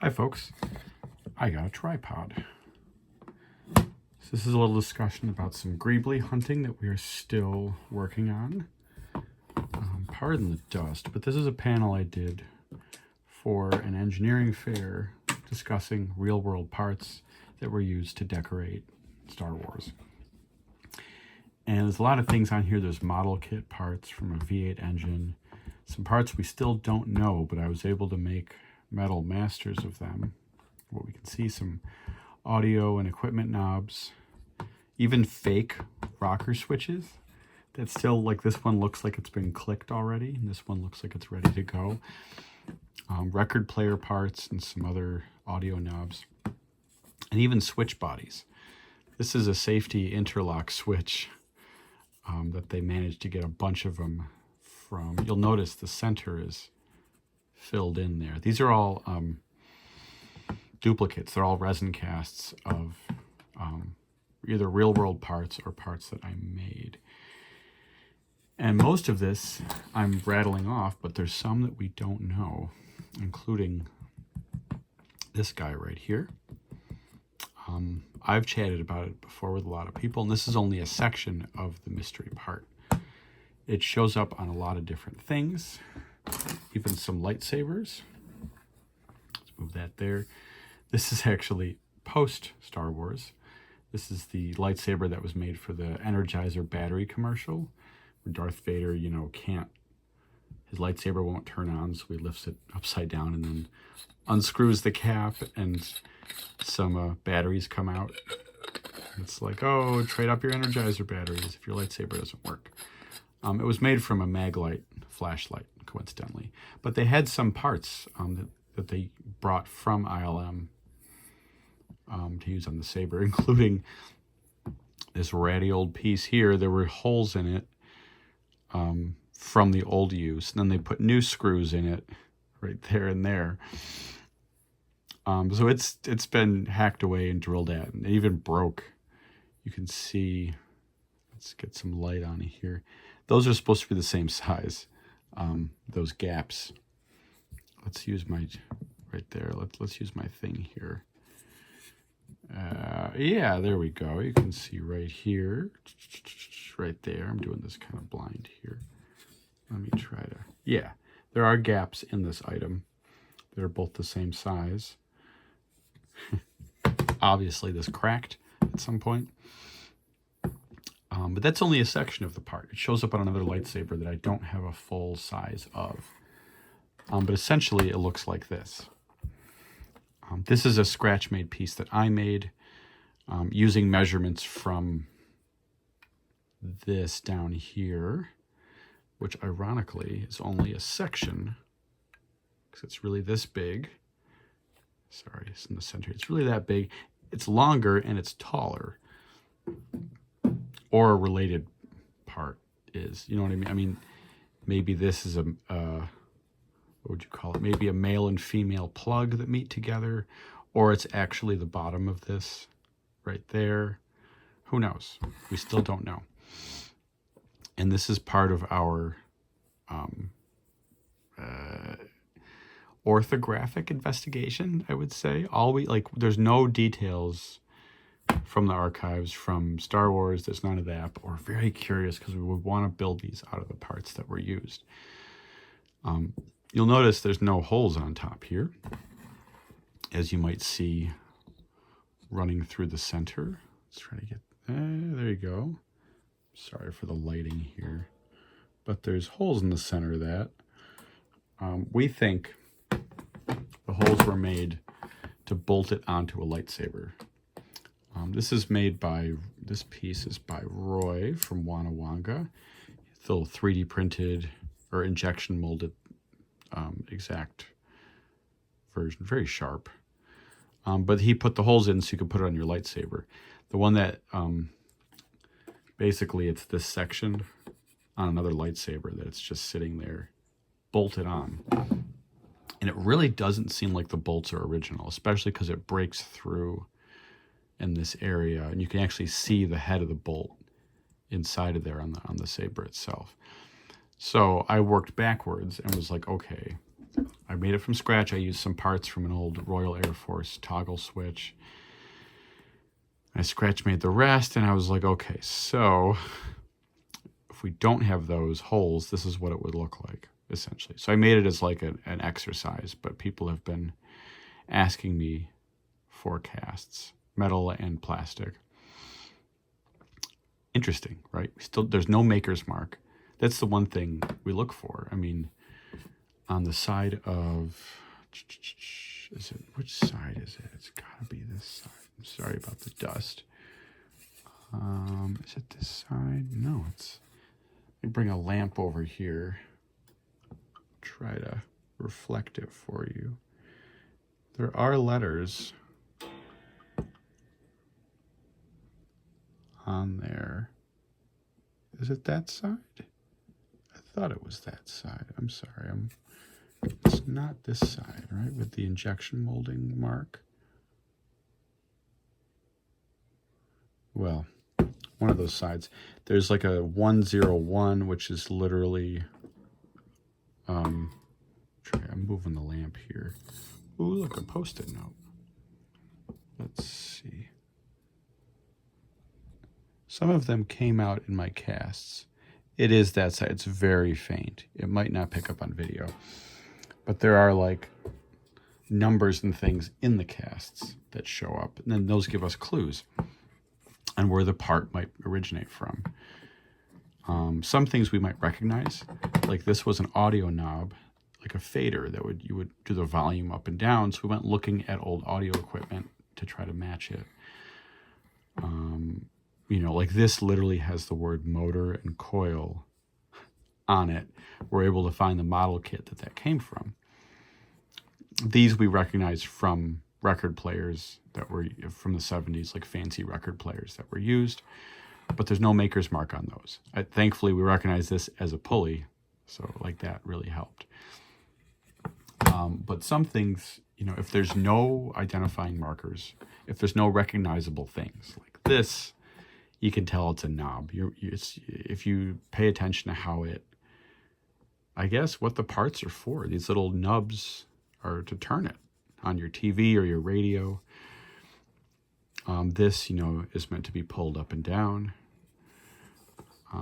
Hi folks, I got a tripod. So this is a little discussion about some greebly hunting that we are still working on. Pardon the dust, but this is a panel I did for an engineering fair discussing real-world parts that were used to decorate Star Wars. And there's a lot of things on here. There's model kit parts from a V8 engine, some parts we still don't know, but I was able to make metal masters of them. What we can see, some audio and equipment knobs, even fake rocker switches that still, like this one looks like it's been clicked already, and this one looks like it's ready to go. Record player parts and some other audio knobs, and even switch bodies. This is a safety interlock switch that they managed to get a bunch of them from. You'll notice the center is filled in there. These are all duplicates. They're all resin casts of either real world parts or parts that I made. And most of this I'm rattling off, but there's some that we don't know, including this guy right here. I've chatted about it before with a lot of people, and this is only a section of the mystery part. It shows up on a lot of different things, even some lightsabers. Let's move that there. This is actually post Star Wars. This is the lightsaber that was made for the Energizer battery commercial, where Darth Vader, you know, his lightsaber won't turn on, so he lifts it upside down and then unscrews the cap, and some batteries come out. It's like, oh, trade up your Energizer batteries if your lightsaber doesn't work. It was made from a Maglite flashlight, coincidentally. But they had some parts that they brought from ILM to use on the saber, including this ratty old piece here. There were holes in it from the old use, and then they put new screws in it right there and there. So it's been hacked away and drilled at, and it even broke. You can see, let's get some light on here. Those are supposed to be the same size, those gaps. Let's use my, right there, let's use my thing here. Yeah, there we go. You can see right here, right there. I'm doing this kind of blind here. Let me try to, yeah, there are gaps in this item. They're both the same size. Obviously this cracked at some point. But that's only a section of the part. It shows up on another lightsaber that I don't have a full size of. But essentially it looks like this. This is a scratch-made piece that I made using measurements from this down here, which ironically is only a section, because it's really this big. Sorry, it's in the center. It's really that big. It's longer and it's taller. Or a related part is, you know what I mean? I mean, maybe this is a, what would you call it? Maybe a male and female plug that meet together, or it's actually the bottom of this right there. Who knows? We still don't know. And this is part of our orthographic investigation, I would say. There's no details from the archives from Star Wars. There's none of that, but we're very curious because we would want to build these out of the parts that were used. You'll notice there's no holes on top here, as you might see running through the center. Let's try to get, there you go. Sorry for the lighting here, but there's holes in the center of that. We think the holes were made to bolt it onto a lightsaber. This piece is by Roy from Wanawanga. It's a little 3D printed or injection molded exact version, very sharp. But he put the holes in so you could put it on your lightsaber. The one that, basically it's this section on another lightsaber that it's just sitting there bolted on. And it really doesn't seem like the bolts are original, especially because it breaks through in this area, and you can actually see the head of the bolt inside of there on the saber itself. So I worked backwards and was like, okay, I made it from scratch. I used some parts from an old Royal Air Force toggle switch. I scratch made the rest, and I was like, okay, so if we don't have those holes, this is what it would look like, essentially. So I made it as like an exercise, but people have been asking me for casts, metal and plastic. Interesting, right? Still, there's no maker's mark. That's the one thing we look for. I mean, on the side of, which side is it? It's gotta be this side. I'm sorry about the dust. Is it this side? No, it's, let me bring a lamp over here. Try to reflect it for you. There are letters on there. Is it that side? I thought it was that side. I'm sorry. It's not this side, right? With the injection molding mark. Well, one of those sides. There's like a 101, which is literally, I'm moving the lamp here. Ooh, look, a Post-it note. Let's see. Some of them came out in my casts. It is that side. It's very faint. It might not pick up on video. But there are like numbers and things in the casts that show up. And then those give us clues on where the part might originate from. Some things we might recognize. Like this was an audio knob, like a fader that you would do the volume up and down. So we went looking at old audio equipment to try to match it. You know, like this literally has the word motor and coil on it. We're able to find the model kit that came from. These we recognize from record players that were from the 70s, like fancy record players that were used, but there's no maker's mark on those. Thankfully, we recognize this as a pulley, so like that really helped. But some things, you know, if there's no identifying markers, if there's no recognizable things like this, you can tell it's a knob. If you pay attention to how it, I guess what the parts are for, these little nubs are to turn it on your TV or your radio. This, you know, is meant to be pulled up and down.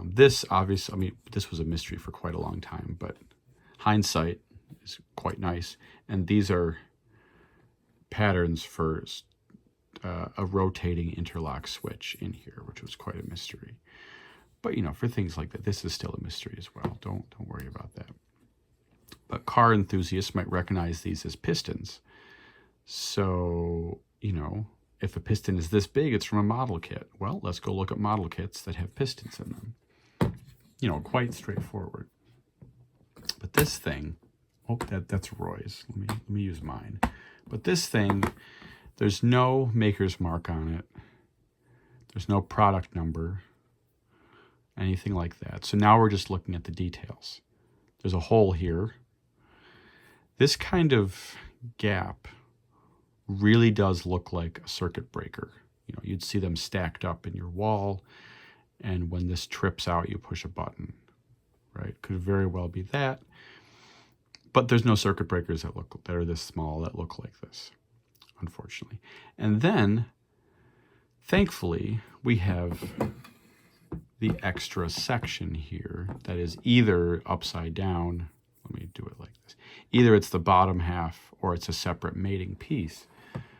This, obviously, I mean, this was a mystery for quite a long time, but hindsight is quite nice. And these are patterns for a rotating interlock switch in here, which was quite a mystery. But, you know, for things like that, this is still a mystery as well. Don't worry about that. But car enthusiasts might recognize these as pistons. So, you know, if a piston is this big, it's from a model kit. Well, let's go look at model kits that have pistons in them. You know, quite straightforward. But this thing, oh, that's Roy's. Let me use mine. But this thing, there's no maker's mark on it. There's no product number, anything like that. So now we're just looking at the details. There's a hole here. This kind of gap really does look like a circuit breaker. You know, you'd see them stacked up in your wall, and when this trips out, you push a button, right? Could very well be that. But there's no circuit breakers that are this small that look like this, unfortunately. And then, thankfully, we have the extra section here that is either upside down. Let me do it like this. Either it's the bottom half or it's a separate mating piece.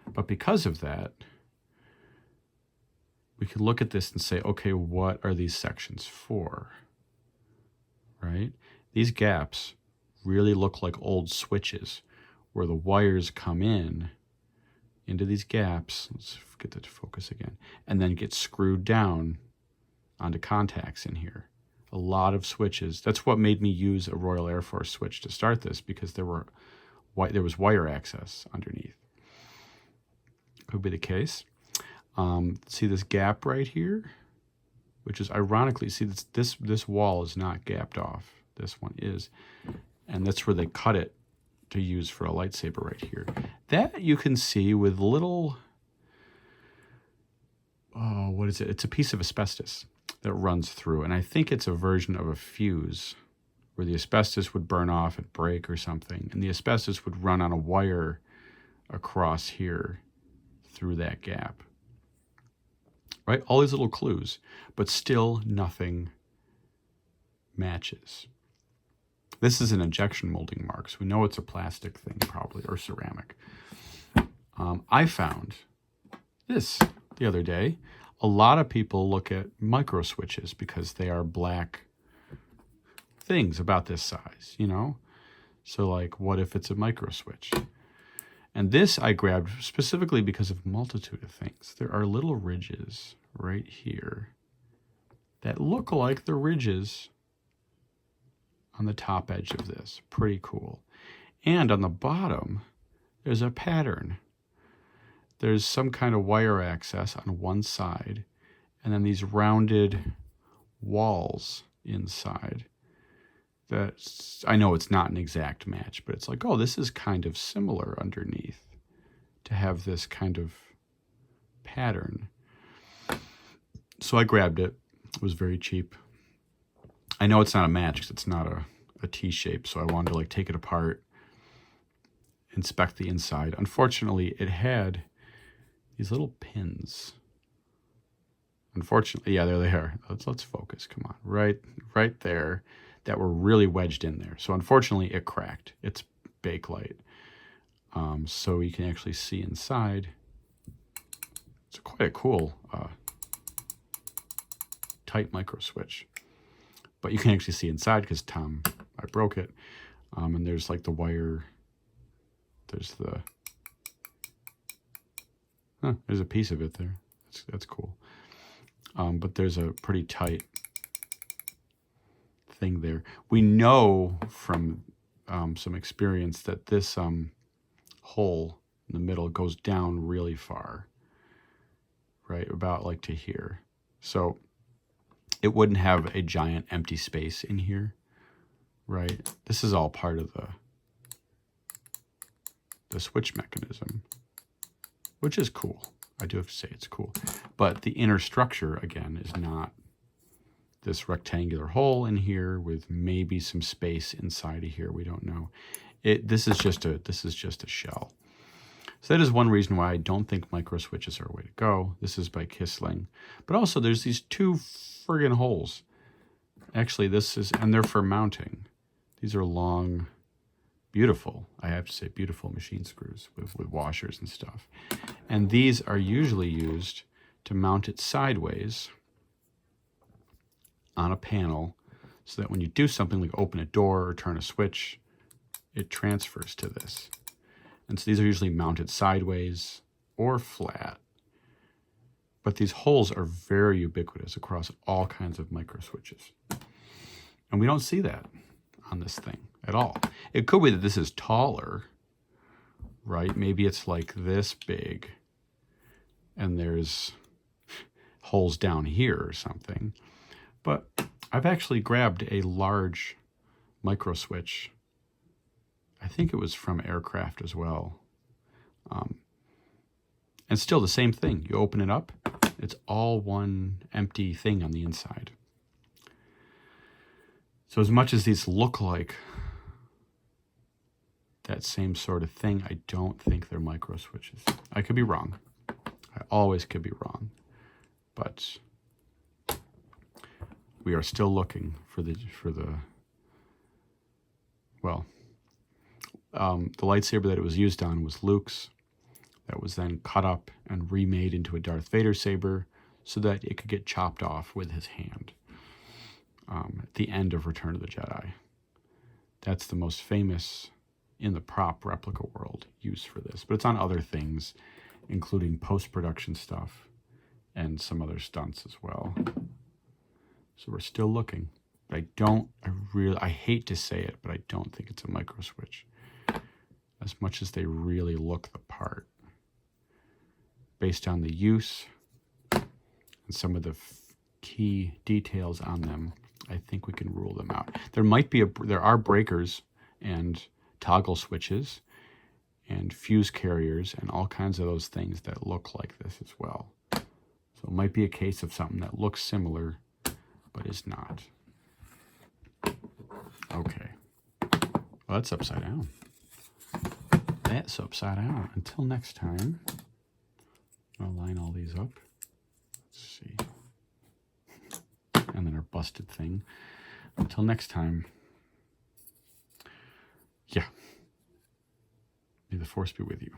But because of that, we can look at this and say, okay, what are these sections for? Right? These gaps really look like old switches where the wires come into these gaps. Let's get that to focus again. And then get screwed down onto contacts in here. A lot of switches. That's what made me use a Royal Air Force switch to start this, because there was wire access underneath. Could be the case. See this gap right here, which is ironically, see this wall is not gapped off. This one is, and that's where they cut it to use for a lightsaber right here. That you can see with little, oh, what is it? It's a piece of asbestos that runs through, and I think it's a version of a fuse where the asbestos would burn off and break or something, and the asbestos would run on a wire across here through that gap. Right? All these little clues, but still nothing matches. This is an injection molding mark, so we know it's a plastic thing probably, or ceramic. I found this the other day. A lot of people look at micro switches because they are black things about this size, you know? So like, what if it's a micro switch? And this I grabbed specifically because of a multitude of things. There are little ridges right here that look like the ridges on the top edge of this. Pretty cool. And on the bottom, there's a pattern. There's some kind of wire access on one side, and then these rounded walls inside. That's, I know it's not an exact match, but it's like, oh, this is kind of similar underneath to have this kind of pattern. So I grabbed it. It was very cheap. I know it's not a match because it's not a T-shape, so I wanted to like take it apart, inspect the inside. Unfortunately, it had these little pins. Unfortunately, yeah, there they are. Let's focus. Come on, right there, that were really wedged in there. So unfortunately, it cracked. It's Bakelite, so you can actually see inside. It's quite a cool tight micro switch, but you can actually see inside because I broke it, and there's like the wire. There's there's a piece of it there. That's cool. But there's a pretty tight thing there. We know from some experience that this hole in the middle goes down really far, right? About like to here. So it wouldn't have a giant empty space in here, right? This is all part of the switch mechanism, which is cool. I do have to say it's cool. But the inner structure, again, is not this rectangular hole in here with maybe some space inside of here. We don't know. This is just a shell. So that is one reason why I don't think micro switches are a way to go. This is by Kissling. But also there's these two friggin' holes. Actually, and they're for mounting. These are long, beautiful, I have to say, beautiful machine screws with washers and stuff. And these are usually used to mount it sideways on a panel so that when you do something like open a door or turn a switch, it transfers to this. And so these are usually mounted sideways or flat. But these holes are very ubiquitous across all kinds of micro switches. And we don't see that on this thing at all. It could be that this is taller, right? Maybe it's like this big and there's holes down here or something. But I've actually grabbed a large micro switch. I think it was from Aircraft as well. And still the same thing. You open it up, it's all one empty thing on the inside. So as much as these look like that same sort of thing, I don't think they're micro switches. I could be wrong. I always could be wrong. But we are still looking for the lightsaber that it was used on was Luke's. That was then cut up and remade into a Darth Vader saber so that it could get chopped off with his hand at the end of Return of the Jedi. That's the most famous in the prop replica world use for this, but it's on other things, including post-production stuff and some other stunts as well. So we're still looking. But I hate to say it, but I don't think it's a micro switch. As much as they really look the part. Based on the use and some of the key details on them, I think we can rule them out. There are breakers and toggle switches and fuse carriers and all kinds of those things that look like this as well. So it might be a case of something that looks similar but is not. Okay. Well, that's upside down. That's upside down. Until next time, I'll line all these up. Let's see. And then our busted thing. Until next time, yeah. May the Force be with you.